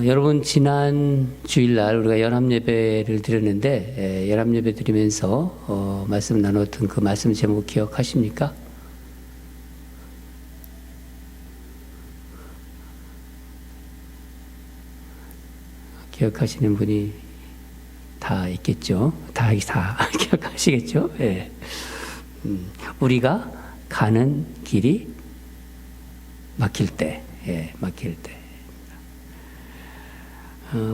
여러분 지난 주일날 우리가 연합예배를 드렸는데 연합예배 드리면서 말씀 나눴던 그 말씀 제목 기억하십니까? 기억하시는 분이 다 있겠죠? 다 기억하시겠죠? 예. 우리가 가는 길이 막힐 때, 막힐 때.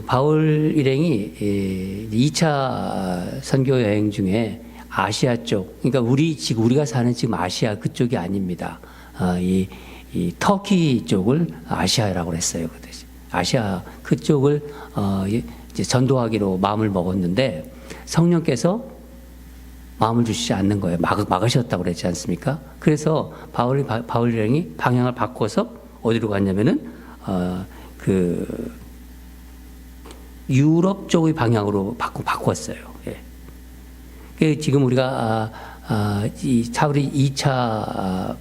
바울 일행이 2차 선교 여행 중에 아시아 쪽, 그러니까 우리가 사는 지금 아시아 그쪽이 아닙니다. 이 터키 쪽을 아시아라고 했어요. 아시아 그쪽을 이제 전도하기로 마음을 먹었는데 성령께서 마음을 주시지 않는 거예요. 막으셨다고 그랬지 않습니까? 그래서 바울 일행이 방향을 바꿔서 어디로 갔냐면은 유럽 쪽의 방향으로 바꿨어요. 예. 지금 우리가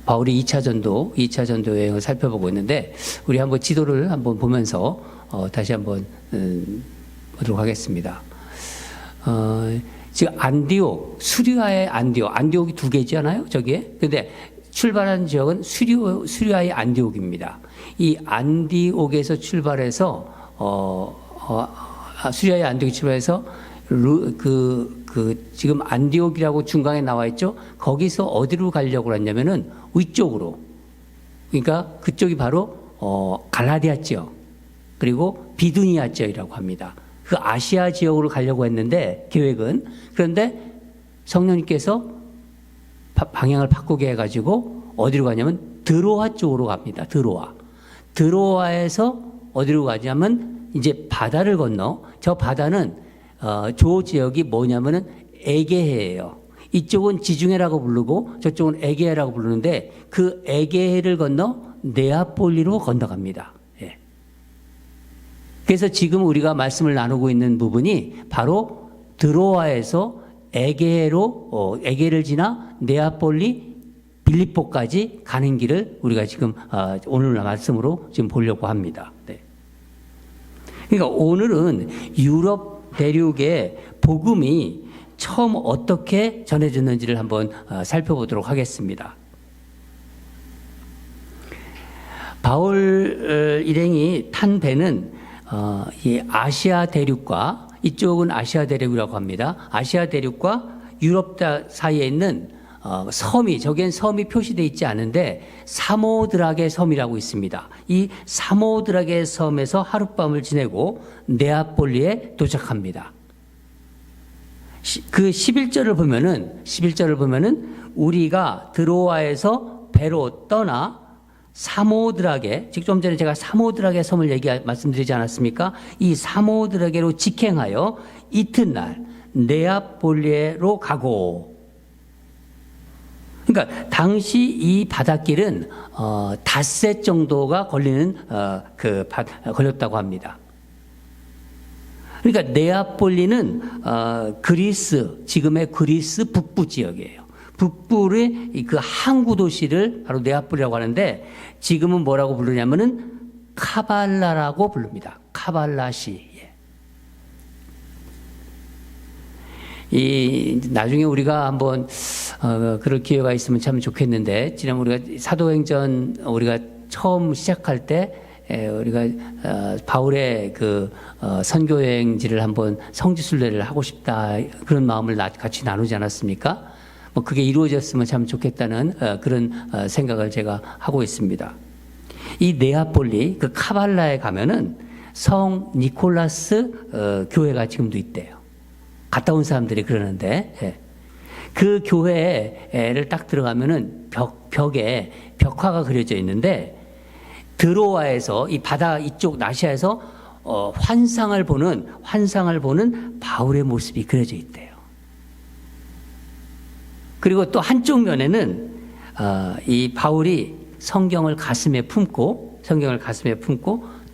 바울이 2차 전도 여행을 살펴보고 있는데 우리 한번 지도를 한번 보면서 다시 한번 보도록 하겠습니다. 지금 안디옥, 수리아의 안디옥이 두 개잖아요, 저기에. 근데 출발한 지역은 수리아의 안디옥입니다. 이 안디옥에서 출발해서 수리아의 안디옥에 출발해서 지금 안디옥이라고 중간에 나와 있죠. 거기서 어디로 가려고 했냐면은 위쪽으로. 그러니까 그쪽이 바로 갈라디아 지역 그리고 비두니아 지역이라고 합니다. 그 아시아 지역으로 가려고 했는데 계획은. 그런데 성령님께서 방향을 바꾸게 해가지고 어디로 가냐면 드로아 쪽으로 갑니다. 드로아에서 어디로 가냐면 이제 바다를 건너, 저 바다는 저 지역이 뭐냐면은 에게해예요. 이쪽은 지중해라고 부르고 저쪽은 에게해라고 부르는데 그 에게해를 건너 네아폴리로 건너갑니다. 예. 그래서 지금 우리가 말씀을 나누고 있는 부분이 바로 드로아에서 에게해를 지나 네아폴리 빌립보까지 가는 길을 우리가 지금 오늘 말씀으로 지금 보려고 합니다. 네. 그러니까 오늘은 유럽 대륙의 복음이 처음 어떻게 전해졌는지를 한번 살펴보도록 하겠습니다. 바울 일행이 탄 배는 이 아시아 대륙과 이쪽은 아시아 대륙이라고 합니다. 아시아 대륙과 유럽 사이에 있는 섬이, 저기엔 섬이 표시되어 있지 않은데 사모드락의 섬이라고 있습니다. 이 사모드락의 섬에서 하룻밤을 지내고 네아폴리에 도착합니다. 그 11절을 보면은 우리가 드로아에서 배로 떠나 사모드락에, 즉 좀 전에 제가 사모드락의 섬을 말씀드리지 않았습니까? 이 사모드락에로 직행하여 이튿날 네아폴리로 가고. 그러니까 당시 이 바닷길은 닷새 정도가 걸렸다고 합니다. 그러니까 네아폴리는 지금의 그리스 북부 지역이에요. 북부의 그 항구 도시를 바로 네아폴리라고 하는데 지금은 뭐라고 부르냐면은 카발라라고 부릅니다. 카발라시. 나중에 우리가 한번 그럴 기회가 있으면 참 좋겠는데, 지난 우리가 사도행전 우리가 처음 시작할 때 우리가 바울의 그 선교 여행지를 한번 성지순례를 하고 싶다 그런 마음을 같이 나누지 않았습니까? 뭐 그게 이루어졌으면 참 좋겠다는 그런 생각을 제가 하고 있습니다. 이 네아폴리 그 카발라에 가면은 성 니콜라스 교회가 지금도 있대요. 갔다 온 사람들이 그러는데, 그 교회를 딱 들어가면은 벽에 벽화가 그려져 있는데 드로아에서 이 바다 이쪽 나시아에서 환상을 보는 바울의 모습이 그려져 있대요. 그리고 또 한쪽 면에는 이 바울이 성경을 가슴에 품고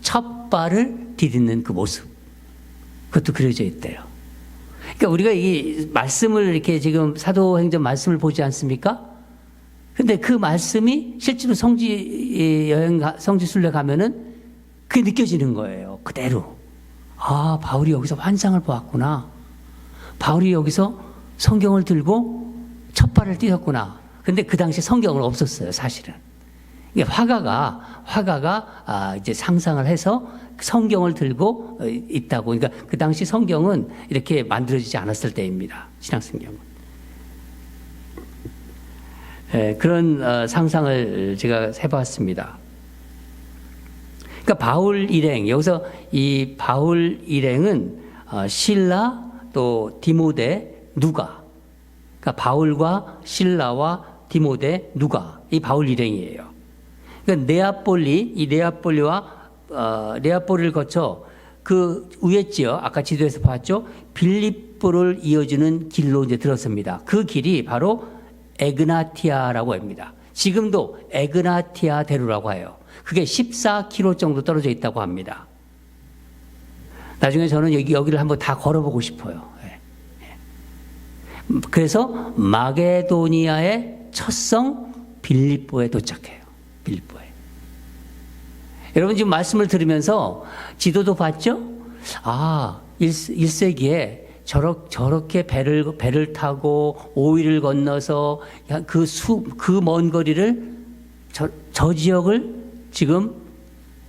첫 발을 디딛는 그 모습, 그것도 그려져 있대요. 그러니까 우리가 이 말씀을 이렇게 지금 사도행전 말씀을 보지 않습니까? 근데 그 말씀이 실제로 성지순례 가면은 그게 느껴지는 거예요. 그대로. 아, 바울이 여기서 환상을 보았구나. 바울이 여기서 성경을 들고 첫 발을 띄었구나. 근데 그 당시 성경은 없었어요, 사실은. 이게 화가가 이제 상상을 해서 성경을 들고 있다고. 그러니까 그 당시 성경은 이렇게 만들어지지 않았을 때입니다. 신약성경은. 그런 상상을 제가 해봤습니다. 그러니까 바울 일행, 여기서 이 바울 일행은 실라 또 디모데 누가. 그러니까 바울과 실라와 디모데 누가 이 바울 일행이에요. 그러니까 네아폴리를 거쳐 그 위에 지역 아까 지도에서 봤죠. 빌립보를 이어주는 길로 이제 들었습니다. 그 길이 바로 에그나티아라고 합니다. 지금도 에그나티아 대로라고 해요. 그게 14km 정도 떨어져 있다고 합니다. 나중에 저는 여기를 한번 다 걸어보고 싶어요. 그래서 마게도니아의 첫 성 빌립보에 도착해요. 빌립보에. 여러분 지금 말씀을 들으면서 지도도 봤죠? 아, 1세기에 저렇게 배를 타고 오이를 건너서 그 먼 거리를 저 지역을 지금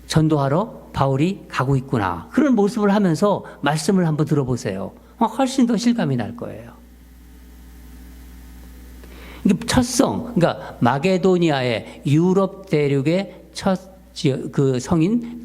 전도하러 바울이 가고 있구나. 그런 모습을 하면서 말씀을 한번 들어보세요. 훨씬 더 실감이 날 거예요. 첫 성, 그러니까 마게도니아의 유럽 대륙의 첫 지역, 그 성인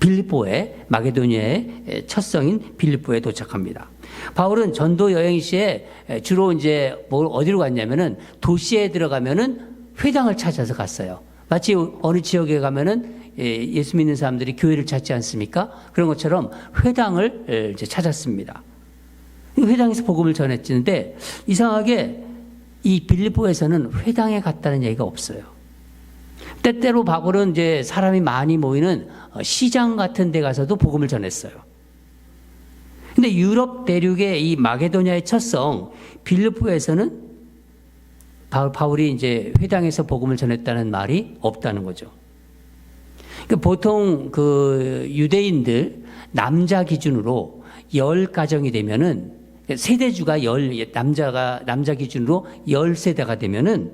빌립보에 마게도니아의 첫 성인 빌립보에 도착합니다. 바울은 전도 여행 시에 주로 이제 어디로 갔냐면은 도시에 들어가면은 회당을 찾아서 갔어요. 마치 어느 지역에 가면은 예수 믿는 사람들이 교회를 찾지 않습니까? 그런 것처럼 회당을 이제 찾았습니다. 회당에서 복음을 전했는데 이상하게 이 빌립보에서는 회당에 갔다는 얘기가 없어요. 때때로 바울은 이제 사람이 많이 모이는 시장 같은 데 가서도 복음을 전했어요. 근데 유럽 대륙의 이 마게도니아의 첫성 빌립보에서는 바울이 이제 회당에서 복음을 전했다는 말이 없다는 거죠. 그러니까 보통 그 유대인들 남자 기준으로 10가정이 되면은 세대주가 남자 기준으로 10세대가 되면은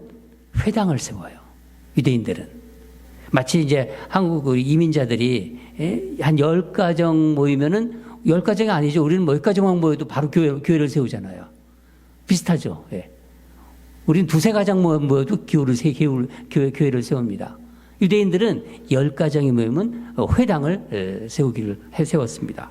회당을 세워요. 유대인들은. 마치 이제 한국 이민자들이 한 10가정 모이면은 10가정이 아니죠. 우리는 몇 가정만 모여도 바로 교회를 세우잖아요. 비슷하죠. 예. 우리는 두세 가정 모여도 교회를 세웁니다. 유대인들은 10가정이 모이면 회당을 세웠습니다.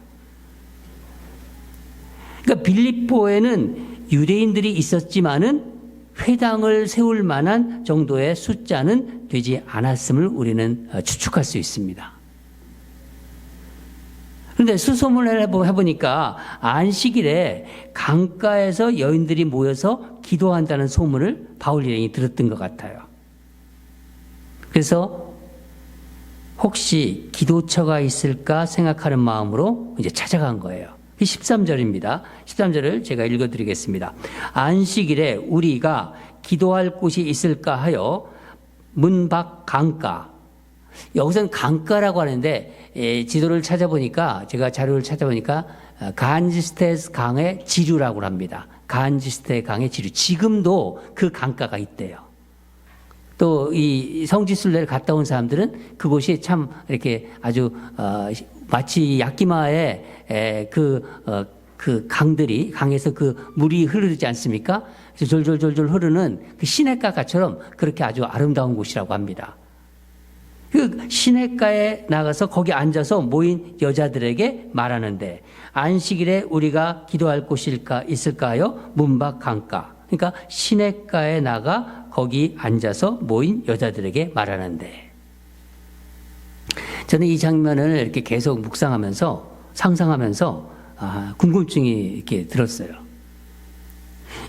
그러니까 빌립보에는 유대인들이 있었지만은 회당을 세울 만한 정도의 숫자는 되지 않았음을 우리는 추측할 수 있습니다. 그런데 수소문을 해보니까 안식일에 강가에서 여인들이 모여서 기도한다는 소문을 바울 일행이 들었던 것 같아요. 그래서 혹시 기도처가 있을까 생각하는 마음으로 이제 찾아간 거예요. 13절입니다. 13절을 제가 읽어드리겠습니다. 안식일에 우리가 기도할 곳이 있을까 하여 문 밖 강가. 여기서는 강가라고 하는데 지도를 찾아보니까 제가 자료를 찾아보니까 간지스테스 강의 지류라고 합니다. 간지스테 강의 지류. 지금도 그 강가가 있대요. 또 이 성지순례를 갔다 온 사람들은 그곳이 참 이렇게 아주 마치 야키마의 그 강에서 그 물이 흐르지 않습니까? 졸졸졸졸 흐르는 그 시냇가처럼 그렇게 아주 아름다운 곳이라고 합니다. 그 시냇가에 나가서 거기 앉아서 모인 여자들에게 말하는데 안식일에 우리가 기도할 곳이 있을까요? 문밖 강가. 그러니까 시냇가에 나가 거기 앉아서 모인 여자들에게 말하는데 저는 이 장면을 이렇게 계속 묵상하면서 상상하면서 궁금증이 이렇게 들었어요.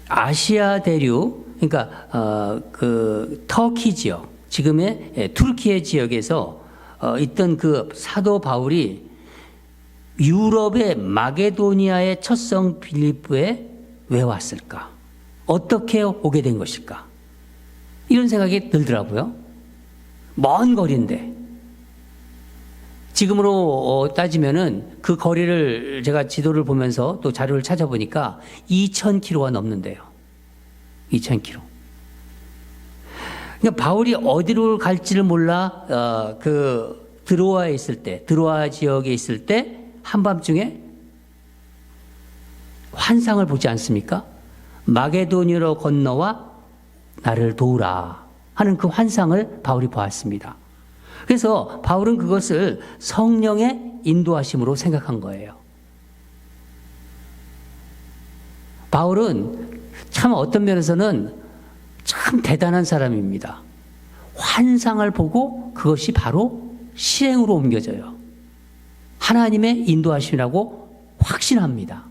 아시아 대륙, 그러니까 그 터키 지역, 지금의 투르키예 지역에서 있던 그 사도 바울이 유럽의 마게도니아의 첫성 빌립보에 왜 왔을까? 어떻게 오게 된 것일까? 이런 생각이 들더라고요. 먼 거리인데. 지금으로 따지면은 그 거리를 제가 지도를 보면서 또 자료를 찾아보니까 2,000km가 넘는데요. 2,000km. 그러니까 바울이 어디로 갈지를 몰라 드로아에 있을 때, 드로아 지역에 있을 때 한밤중에 환상을 보지 않습니까? 마게도니아로 건너와 나를 도우라 하는 그 환상을 바울이 보았습니다. 그래서 바울은 그것을 성령의 인도하심으로 생각한 거예요. 바울은 참 어떤 면에서는 참 대단한 사람입니다. 환상을 보고 그것이 바로 실행으로 옮겨져요. 하나님의 인도하심이라고 확신합니다.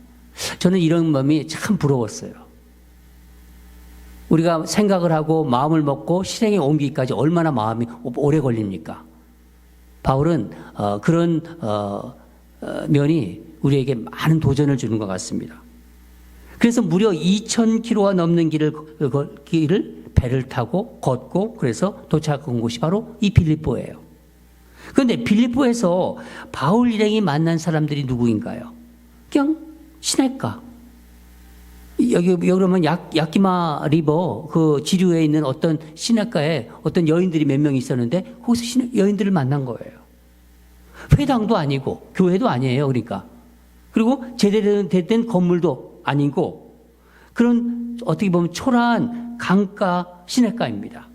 저는 이런 마음이 참 부러웠어요. 우리가 생각을 하고 마음을 먹고 실행에 옮기기까지 얼마나 마음이 오래 걸립니까? 바울은 그런 면이 우리에게 많은 도전을 주는 것 같습니다. 그래서 무려 2,000km가 넘는 길을 배를 타고 걷고 그래서 도착한 곳이 바로 이 빌립보예요. 그런데 빌립보에서 바울 일행이 만난 사람들이 누구인가요? 그냥 시냇가. 여기 그러면 야키마 리버 그 지류에 있는 어떤 시냇가에 어떤 여인들이 몇 명 있었는데 거기서 여인들을 만난 거예요. 회당도 아니고 교회도 아니에요. 그러니까. 그리고 제대로 된 건물도 아니고 그런 어떻게 보면 초라한 강가 시냇가입니다.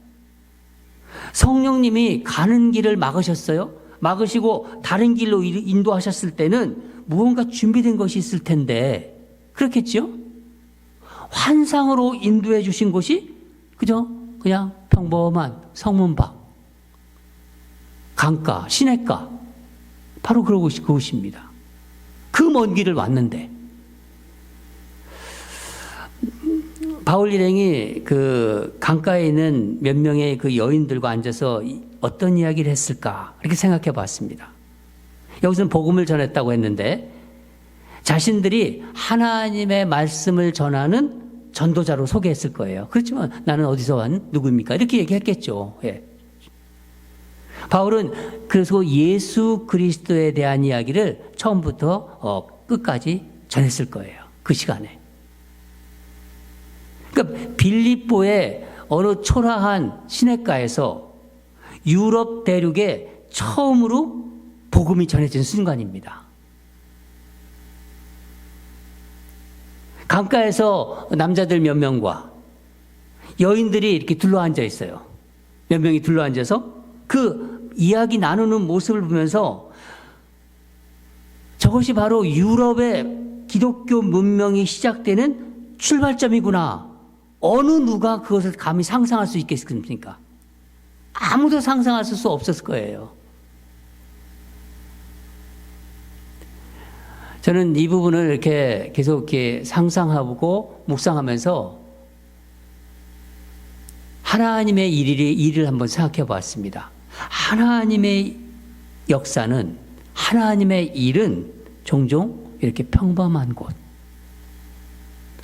성령님이 가는 길을 막으셨어요. 막으시고 다른 길로 인도하셨을 때는 무언가 준비된 것이 있을 텐데 그렇겠죠? 환상으로 인도해 주신 곳이 그냥 평범한 성문 밖, 강가, 시냇가 바로 그곳입니다. 그 먼 길을 왔는데 바울 일행이 그 강가에 있는 몇 명의 그 여인들과 앉아서 어떤 이야기를 했을까 이렇게 생각해 봤습니다. 여기서는 복음을 전했다고 했는데 자신들이 하나님의 말씀을 전하는 전도자로 소개했을 거예요. 그렇지만 나는 어디서 온 누구입니까? 이렇게 얘기했겠죠. 예. 바울은 그래서 예수 그리스도에 대한 이야기를 처음부터 끝까지 전했을 거예요. 그 시간에. 그러니까 빌립보의 어느 초라한 시냇가에서 유럽 대륙에 처음으로 복음이 전해진 순간입니다. 강가에서 남자들 몇 명과 여인들이 이렇게 둘러앉아 있어요. 몇 명이 둘러앉아서 그 이야기 나누는 모습을 보면서 저것이 바로 유럽의 기독교 문명이 시작되는 출발점이구나. 어느 누가 그것을 감히 상상할 수 있겠습니까? 아무도 상상할 수 없었을 거예요. 저는 이 부분을 이렇게 계속 이렇게 상상하고 묵상하면서 하나님의 일을 한번 생각해 보았습니다. 하나님의 역사는, 하나님의 일은 종종 이렇게 평범한 곳.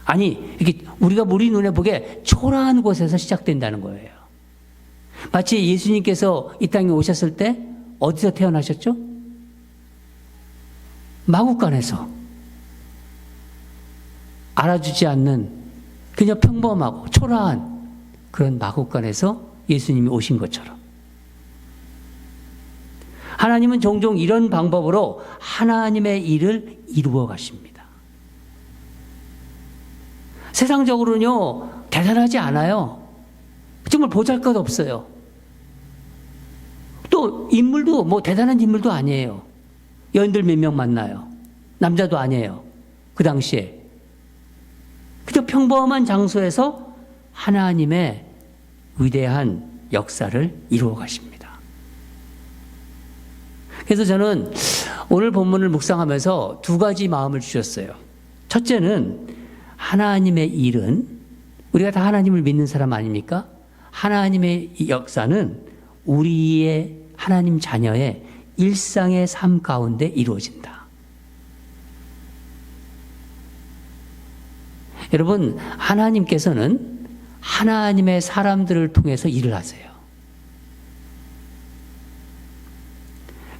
아니, 이렇게 우리 눈에 보기에 초라한 곳에서 시작된다는 거예요. 마치 예수님께서 이 땅에 오셨을 때 어디서 태어나셨죠? 마구간에서. 알아주지 않는 그냥 평범하고 초라한 그런 마구간에서 예수님이 오신 것처럼. 하나님은 종종 이런 방법으로 하나님의 일을 이루어 가십니다. 세상적으로는요, 대단하지 않아요. 정말 보잘것없어요. 또 인물도 뭐 대단한 인물도 아니에요. 여인들 몇 명 만나요. 남자도 아니에요. 그 당시에. 그저 평범한 장소에서 하나님의 위대한 역사를 이루어 가십니다. 그래서 저는 오늘 본문을 묵상하면서 두 가지 마음을 주셨어요. 첫째는 하나님의 일은, 우리가 다 하나님을 믿는 사람 아닙니까? 하나님의 역사는 우리의 하나님 자녀의 일상의 삶 가운데 이루어진다. 여러분, 하나님께서는 하나님의 사람들을 통해서 일을 하세요.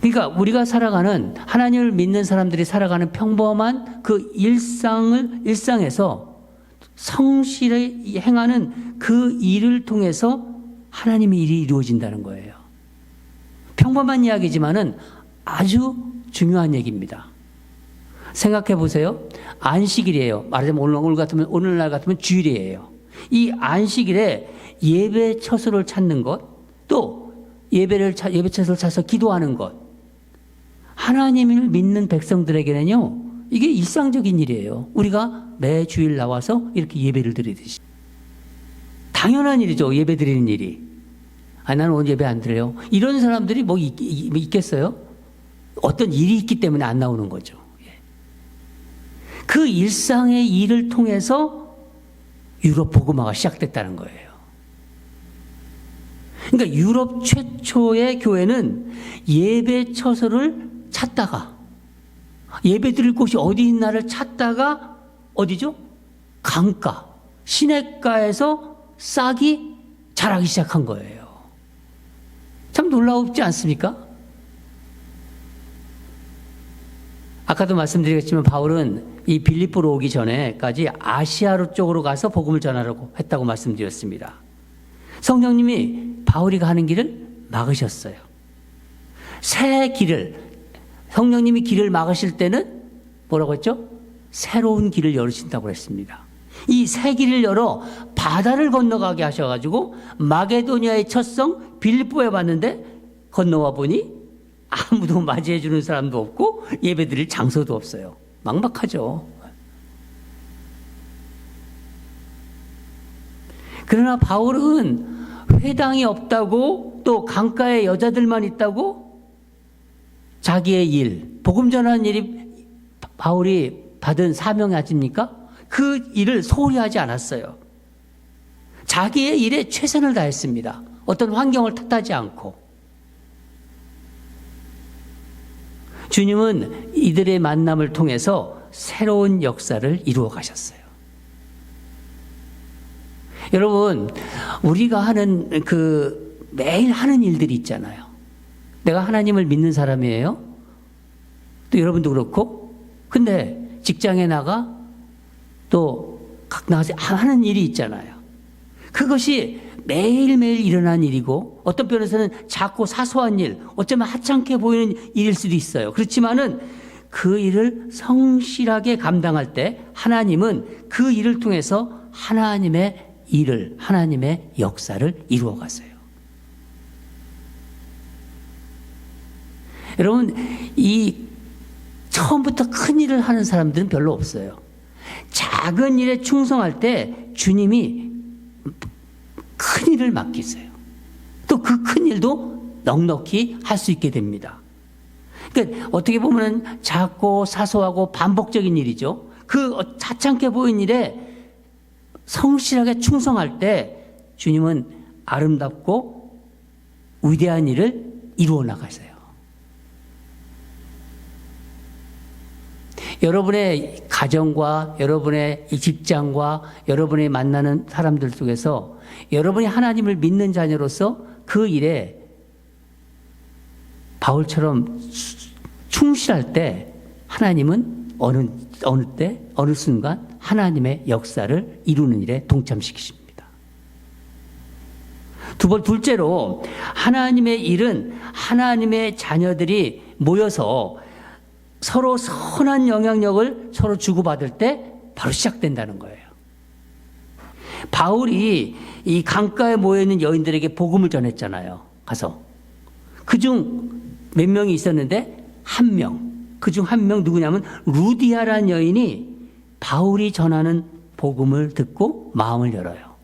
그러니까 우리가 살아가는, 하나님을 믿는 사람들이 살아가는 평범한 그 일상에서 성실히 행하는 그 일을 통해서 하나님의 일이 이루어진다는 거예요. 평범한 이야기지만은 아주 중요한 얘기입니다. 생각해 보세요. 안식일이에요. 말하자면 오늘날 같으면 주일이에요. 이 안식일에 예배 처소를 찾는 것, 또 예배 처소를 찾아서 기도하는 것, 하나님을 믿는 백성들에게는요, 이게 일상적인 일이에요. 우리가 매 주일 나와서 이렇게 예배를 드리듯이. 당연한 일이죠, 예배 드리는 일이. 나는 오늘 예배 안 드려요. 이런 사람들이 뭐 있겠어요? 어떤 일이 있기 때문에 안 나오는 거죠. 그 일상의 일을 통해서 유럽 복음화가 시작됐다는 거예요. 그러니까 유럽 최초의 교회는 예배 처소를 찾다가, 예배 드릴 곳이 어디 있나를 찾다가 어디죠? 강가, 시냇가에서 싹이 자라기 시작한 거예요. 참 놀라웠지 않습니까? 아까도 말씀드렸지만 바울은 이 빌립보로 오기 전에까지 아시아로 쪽으로 가서 복음을 전하려고 했다고 말씀드렸습니다. 성령님이 바울이가 하는 길을 막으셨어요. 새 길을, 성령님이 길을 막으실 때는 뭐라고 했죠? 새로운 길을 열으신다고 했습니다. 이 새 길을 열어 바다를 건너가게 하셔가지고 마게도니아의 첫 성 빌립보에 왔는데 건너와 보니 아무도 맞이해 주는 사람도 없고 예배드릴 장소도 없어요. 막막하죠. 그러나 바울은 회당이 없다고, 또 강가에 여자들만 있다고 자기의 일, 복음 전하는 일이 바울이 받은 사명이 아닙니까? 그 일을 소홀히 하지 않았어요. 자기의 일에 최선을 다했습니다. 어떤 환경을 탓하지 않고. 주님은 이들의 만남을 통해서 새로운 역사를 이루어 가셨어요. 여러분, 우리가 하는 매일 하는 일들이 있잖아요. 내가 하나님을 믿는 사람이에요. 또 여러분도 그렇고. 근데 직장에 나가 또 각 나가서 하는 일이 있잖아요. 그것이 매일매일 일어난 일이고, 어떤 면에서는 작고 사소한 일, 어쩌면 하찮게 보이는 일일 수도 있어요. 그렇지만은 그 일을 성실하게 감당할 때 하나님은 그 일을 통해서 하나님의 일을, 하나님의 역사를 이루어 가세요. 여러분, 이 처음부터 큰 일을 하는 사람들은 별로 없어요. 작은 일에 충성할 때 주님이 큰 일을 맡기세요. 또 그 큰 일도 넉넉히 할 수 있게 됩니다. 그러니까 어떻게 보면 작고 사소하고 반복적인 일이죠. 그 하찮게 보이는 일에 성실하게 충성할 때 주님은 아름답고 위대한 일을 이루어 나가세요. 여러분의 가정과 여러분의 직장과 여러분이 만나는 사람들 속에서 여러분이 하나님을 믿는 자녀로서 그 일에 바울처럼 충실할 때 하나님은 어느 때, 어느 순간 하나님의 역사를 이루는 일에 동참시키십니다. 둘째로 하나님의 일은 하나님의 자녀들이 모여서 서로 선한 영향력을 서로 주고받을 때 바로 시작된다는 거예요. 바울이 이 강가에 모여있는 여인들에게 복음을 전했잖아요. 가서. 그중 몇 명이 있었는데 한 명. 그중 한 명 누구냐면 루디아라는 여인이 바울이 전하는 복음을 듣고 마음을 열어요.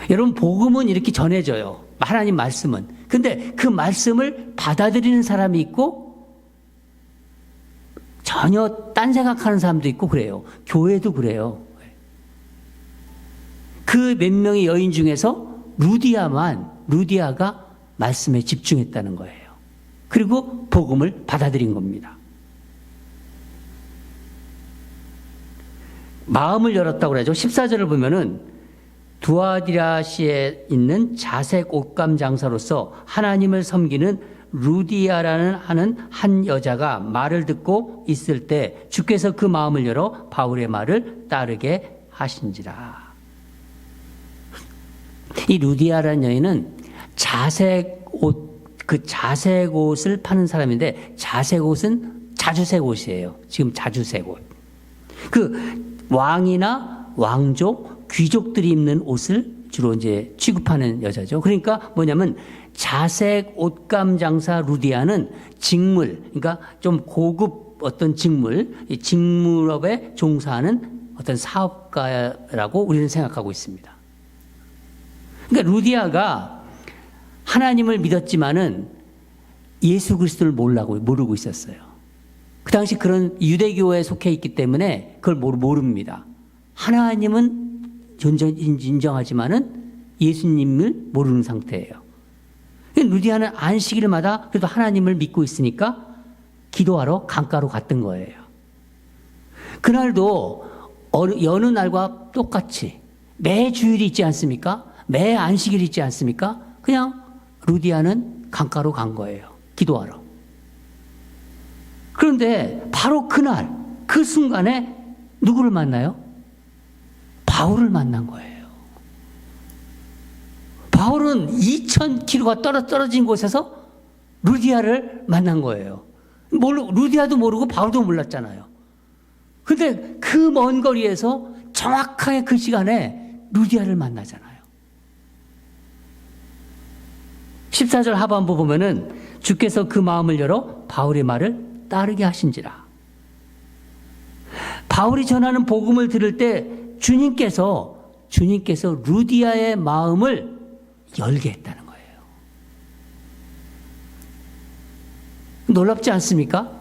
여러분, 복음은 이렇게 전해져요. 하나님 말씀은. 근데 그 말씀을 받아들이는 사람이 있고 전혀 딴 생각하는 사람도 있고 그래요. 교회도 그래요. 그 몇 명의 여인 중에서 루디아가 말씀에 집중했다는 거예요. 그리고 복음을 받아들인 겁니다. 마음을 열었다고 그러죠. 14절을 보면은 두아디라시에 있는 자색 옷감 장사로서 하나님을 섬기는 루디아라는 하는 한 여자가 말을 듣고 있을 때 주께서 그 마음을 열어 바울의 말을 따르게 하신지라. 이 루디아라는 여인은 자색 옷을 파는 사람인데, 자색 옷은 자주색 옷이에요. 지금 자주색 옷. 그 왕이나 왕족, 귀족들이 입는 옷을 주로 이제 취급하는 여자죠. 그러니까 뭐냐면 자색 옷감 장사 루디아는 직물, 그러니까 좀 고급 어떤 직물, 이 직물업에 종사하는 어떤 사업가라고 우리는 생각하고 있습니다. 그러니까 루디아가 하나님을 믿었지만은 예수 그리스도를 모르고 있었어요. 그 당시 그런 유대교에 속해 있기 때문에 그걸 모릅니다. 하나님은 인정하지만은 예수님을 모르는 상태예요. 루디아는 안식일마다 그래도 하나님을 믿고 있으니까 기도하러 강가로 갔던 거예요. 그날도 여느 날과 똑같이 매 주일이 있지 않습니까? 매 안식일이 있지 않습니까? 그냥 루디아는 강가로 간 거예요. 기도하러. 그런데 바로 그날, 그 순간에 누구를 만나요? 바울을 만난 거예요. 바울은 2,000km가 떨어진 곳에서 루디아를 만난 거예요. 루디아도 모르고 바울도 몰랐잖아요. 근데 그 먼 거리에서 정확하게 그 시간에 루디아를 만나잖아요. 14절 하반부 보면은 주께서 그 마음을 열어 바울의 말을 따르게 하신지라. 바울이 전하는 복음을 들을 때 주님께서 루디아의 마음을 열게 했다는 거예요. 놀랍지 않습니까?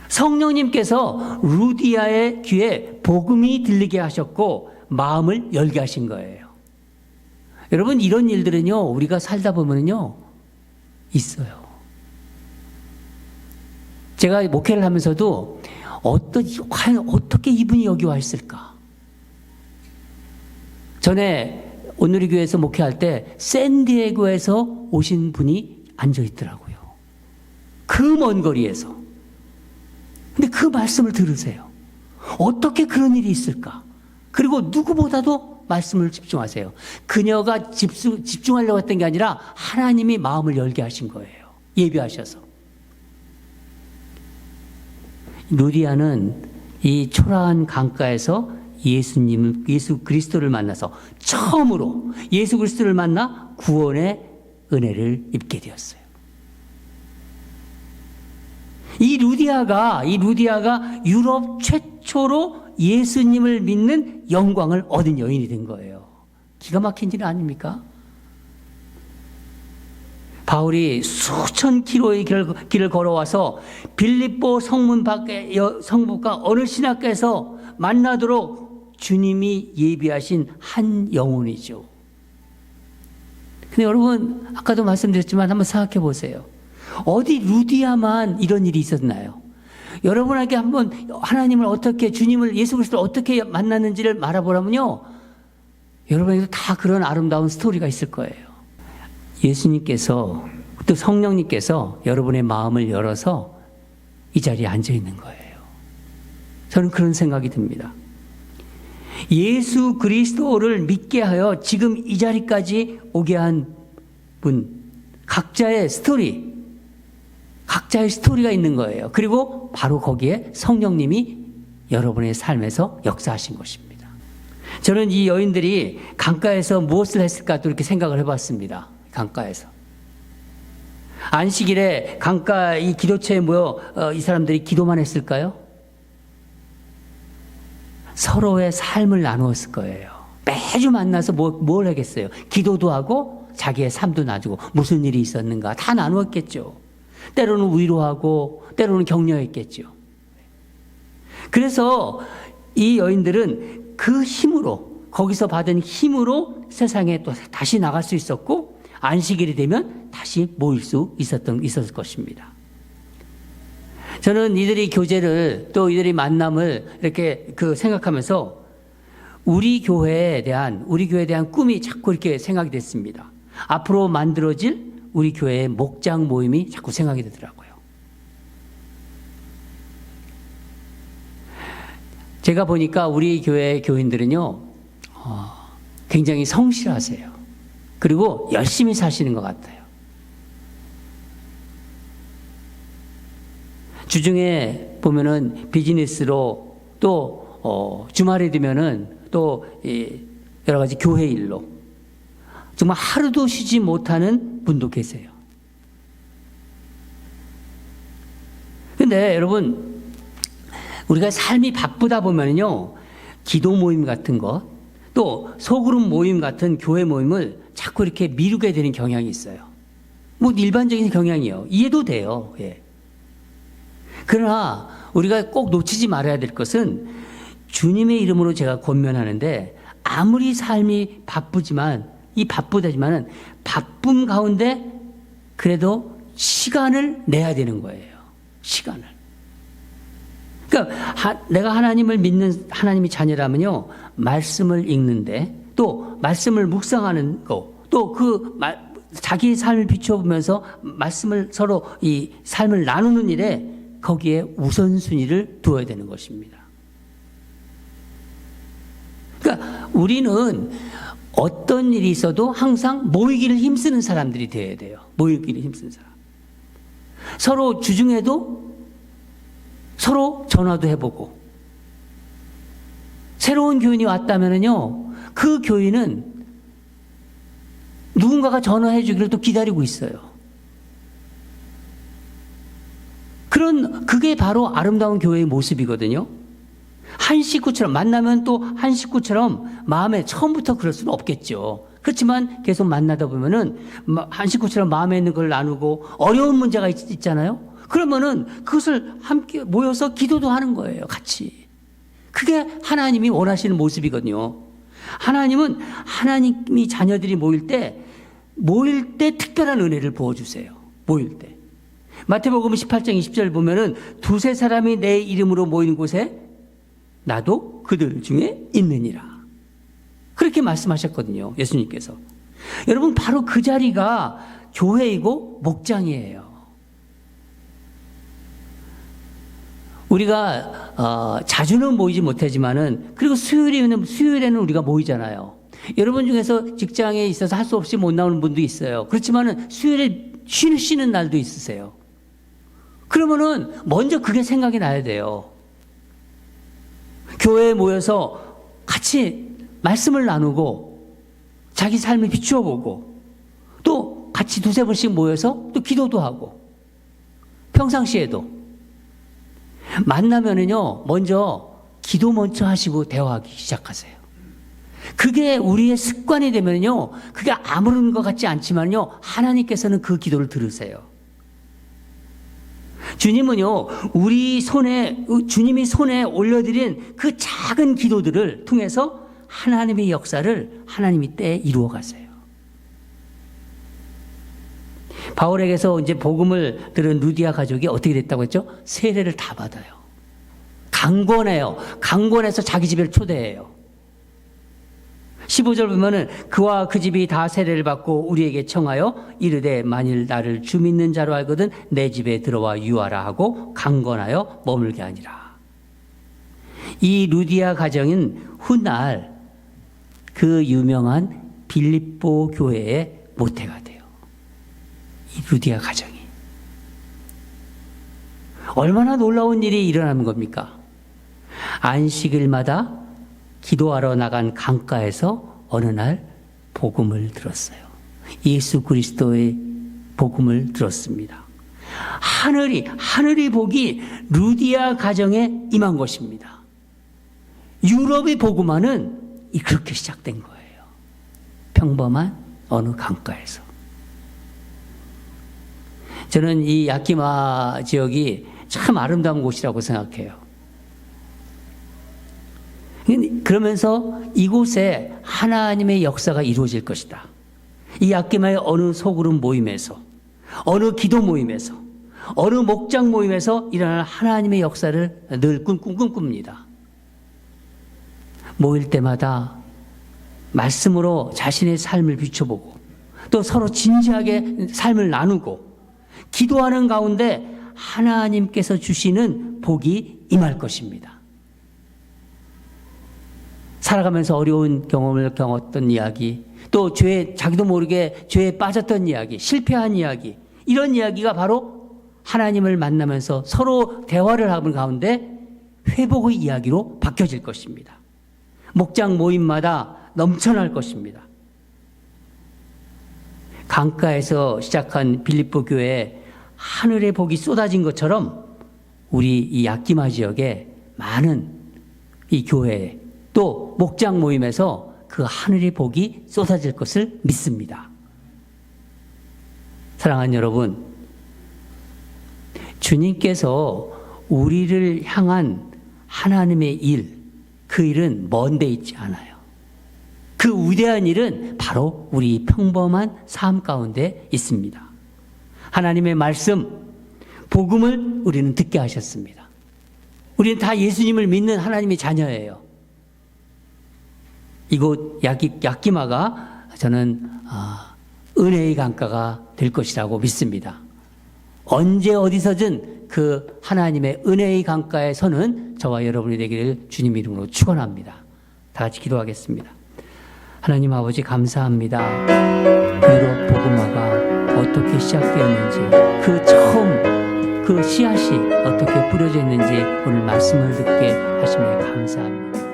성령님께서 루디아의 귀에 복음이 들리게 하셨고 마음을 열게 하신 거예요. 여러분, 이런 일들은요, 우리가 살다 보면요, 있어요. 제가 목회를 하면서도 과연 어떻게 이분이 여기 와 있을까? 전에 오늘의 교회에서 목회할 때 샌디에고에서 오신 분이 앉아 있더라고요. 그 먼 거리에서. 근데 그 말씀을 들으세요. 어떻게 그런 일이 있을까? 그리고 누구보다도 말씀을 집중하세요. 그녀가 집중하려고 했던 게 아니라 하나님이 마음을 열게 하신 거예요. 예비하셔서. 루디아는 이 초라한 강가에서 예수 그리스도를 만나서 처음으로 예수 그리스도를 만나 구원의 은혜를 입게 되었어요. 이 루디아가 유럽 최초로 예수님을 믿는 영광을 얻은 여인이 된 거예요. 기가 막힌 일 아닙니까? 바울이 수천 킬로의 길을 걸어와서 빌립보 성문과 어느 신학교에서 만나도록 주님이 예비하신 한 영혼이죠. 근데 여러분, 아까도 말씀드렸지만 한번 생각해 보세요. 어디 루디아만 이런 일이 있었나요? 여러분에게 한번 하나님을 어떻게, 주님을, 예수 그리스도를 어떻게 만났는지를 말해보라면요, 여러분에게도 다 그런 아름다운 스토리가 있을 거예요. 예수님께서, 또 성령님께서 여러분의 마음을 열어서 이 자리에 앉아 있는 거예요. 저는 그런 생각이 듭니다. 예수 그리스도를 믿게 하여 지금 이 자리까지 오게 한 분, 각자의 스토리가 있는 거예요. 그리고 바로 거기에 성령님이 여러분의 삶에서 역사하신 것입니다. 저는 이 여인들이 강가에서 무엇을 했을까 또 이렇게 생각을 해봤습니다. 강가에서. 안식일에 강가 이 기도처에 모여 이 사람들이 기도만 했을까요? 서로의 삶을 나누었을 거예요. 매주 만나서 뭘 하겠어요? 기도도 하고 자기의 삶도 나누고 무슨 일이 있었는가 다 나누었겠죠. 때로는 위로하고 때로는 격려했겠죠. 그래서 이 여인들은 그 힘으로, 거기서 받은 힘으로 세상에 또 다시 나갈 수 있었고 안식일이 되면 다시 모일 수 있었을 것입니다. 저는 이들이 교제를 또 이들이 만남을 이렇게 생각하면서 우리 교회에 대한 꿈이 자꾸 이렇게 생각이 됐습니다. 앞으로 만들어질 우리 교회의 목장 모임이 자꾸 생각이 되더라고요. 제가 보니까 우리 교회 교인들은요, 굉장히 성실하세요. 그리고 열심히 사시는 것 같아요. 주중에 보면은 비즈니스로 또 주말에 되면은 또 여러 가지 교회 일로 정말 하루도 쉬지 못하는 분도 계세요. 근데 여러분, 우리가 삶이 바쁘다 보면요, 기도 모임 같은 것, 또 소그룹 모임 같은 교회 모임을 자꾸 이렇게 미루게 되는 경향이 있어요. 뭐 일반적인 경향이에요. 이해도 돼요. 예. 그러나 우리가 꼭 놓치지 말아야 될 것은, 주님의 이름으로 제가 권면하는데, 아무리 삶이 바쁘다지만은 바쁨 가운데 그래도 시간을 내야 되는 거예요. 시간을. 그러니까 내가 하나님을 믿는 하나님의 자녀라면요, 말씀을 읽는데, 또 말씀을 묵상하는 거, 또 자기의 삶을 비춰보면서 말씀을 서로 이 삶을 나누는 일에 거기에 우선순위를 두어야 되는 것입니다. 그러니까 우리는 어떤 일이 있어도 항상 모이기를 힘쓰는 사람들이 되어야 돼요. 모이기를 힘쓰는 사람. 서로 주중에도 서로 전화도 해보고, 새로운 교인이 왔다면요, 그 교인은 누군가가 전화해 주기를 또 기다리고 있어요. 그게 바로 아름다운 교회의 모습이거든요. 한 식구처럼, 만나면 또 한 식구처럼 마음에, 처음부터 그럴 수는 없겠죠. 그렇지만 계속 만나다 보면은 한 식구처럼 마음에 있는 걸 나누고, 어려운 문제가 있잖아요. 그러면은 그것을 함께 모여서 기도도 하는 거예요, 같이. 그게 하나님이 원하시는 모습이거든요. 하나님은 하나님이 자녀들이 모일 때 특별한 은혜를 부어주세요. 모일 때. 마태복음 18장 20절 보면은 두세 사람이 내 이름으로 모이는 곳에 나도 그들 중에 있느니라. 그렇게 말씀하셨거든요, 예수님께서. 여러분, 바로 그 자리가 교회이고 목장이에요. 우리가 자주는 모이지 못하지만은, 그리고 수요일에는 우리가 모이잖아요. 여러분 중에서 직장에 있어서 할 수 없이 못 나오는 분도 있어요. 그렇지만은 수요일에 쉬는 날도 있으세요. 그러면은 먼저 그게 생각이 나야 돼요. 교회에 모여서 같이 말씀을 나누고, 자기 삶을 비추어 보고, 또 같이 두세 번씩 모여서 또 기도도 하고, 평상시에도 만나면은요, 먼저 기도 먼저 하시고 대화하기 시작하세요. 그게 우리의 습관이 되면요, 그게 아무런 것 같지 않지만요, 하나님께서는 그 기도를 들으세요. 주님은요, 주님이 손에 올려드린 그 작은 기도들을 통해서 하나님의 역사를 하나님이 때에 이루어 가세요. 바울에게서 이제 복음을 들은 루디아 가족이 어떻게 됐다고 했죠? 세례를 다 받아요. 강권해요. 강권해서 자기 집에 초대해요. 15절 보면은 그와 그 집이 다 세례를 받고 우리에게 청하여 이르되 만일 나를 주 믿는 자로 알거든 내 집에 들어와 유하라 하고 강권하여 머물게 하니라. 이 루디아 가정은 훗날 그 유명한 빌립보 교회의 모태가 돼요. 이 루디아 가정이. 얼마나 놀라운 일이 일어나는 겁니까? 안식일마다 기도하러 나간 강가에서 어느 날 복음을 들었어요. 예수 그리스도의 복음을 들었습니다. 하늘의 복이 루디아 가정에 임한 것입니다. 유럽의 복음화는 그렇게 시작된 거예요. 평범한 어느 강가에서. 저는 이 야키마 지역이 참 아름다운 곳이라고 생각해요. 그러면서 이곳에 하나님의 역사가 이루어질 것이다. 이 야키마의 어느 소그룹 모임에서, 어느 기도 모임에서, 어느 목장 모임에서 일어날 하나님의 역사를 늘 꿈꿉니다. 모일 때마다 말씀으로 자신의 삶을 비춰보고, 또 서로 진지하게 삶을 나누고 기도하는 가운데 하나님께서 주시는 복이 임할 것입니다. 살아가면서 어려운 경험을 겪었던 이야기, 또 자기도 모르게 죄에 빠졌던 이야기, 실패한 이야기, 이런 이야기가 바로 하나님을 만나면서 서로 대화를 하는 가운데 회복의 이야기로 바뀌어질 것입니다. 목장 모임마다 넘쳐날 것입니다. 강가에서 시작한 빌립보 교회에 하늘의 복이 쏟아진 것처럼 우리 이 야키마 지역에 많은 이 교회 또 목장 모임에서 그 하늘의 복이 쏟아질 것을 믿습니다. 사랑하는 여러분, 주님께서 우리를 향한 하나님의 일, 그 일은 먼 데 있지 않아요. 그 위대한 일은 바로 우리 평범한 삶 가운데 있습니다. 하나님의 말씀, 복음을 우리는 듣게 하셨습니다. 우리는 다 예수님을 믿는 하나님의 자녀예요. 이곳 야키마가 저는 은혜의 강가가 될 것이라고 믿습니다. 언제 어디서든 그 하나님의 은혜의 강가에 서는 저와 여러분이 되기를 주님 이름으로 축원합니다. 다 같이 기도하겠습니다. 하나님 아버지 감사합니다. 유럽 복음화가 어떻게 시작되었는지, 그 처음 그 씨앗이 어떻게 뿌려져 있는지 오늘 말씀을 듣게 하시며 감사합니다.